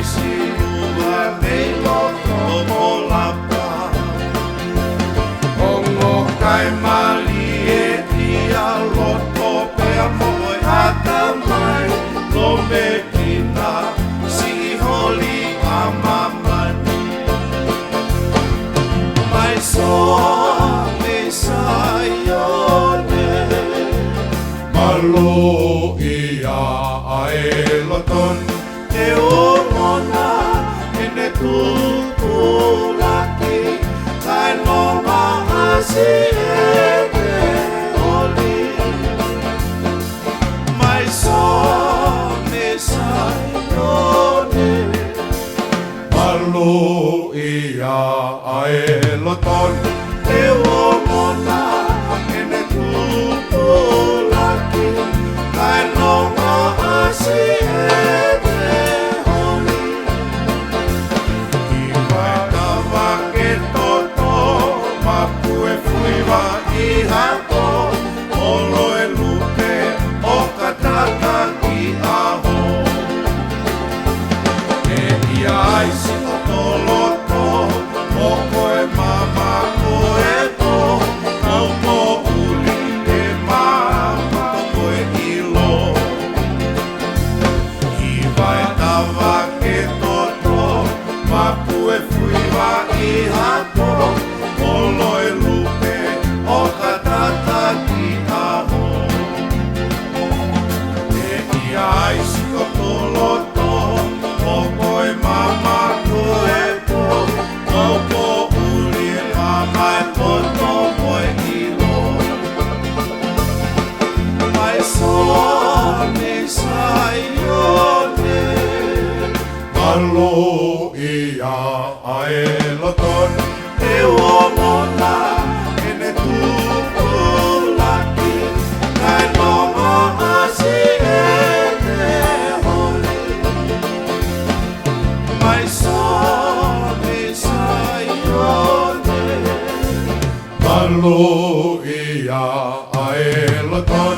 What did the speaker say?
sinua nei loto lapa Ongo kai mali e tia loto pea moe atamai Lome kina si holi amamani Mai so me sayone Malo ia ae loton Te omona ene tukulaki Kai loma asi e te oli Mai so me sayone Malo ia ae loton Te omona ene tukulaki Kai loma asi e Ihato, olo e lupe, o katata ki aho E ia aisi o toloto, o koe mama koe to O ko uli e mama koe ilo I vai tawa ke toto, mapu e fuiwa ihato, olo e lupe O katata ki aho E ia aisi o toloto O koe mama koe po O ko uli e mama e toto koe ilo Mai so me sayone Malo ia ae loton E omona tukulaki Kai loma asi e te holi Mai so me sayone Malo ia ae loton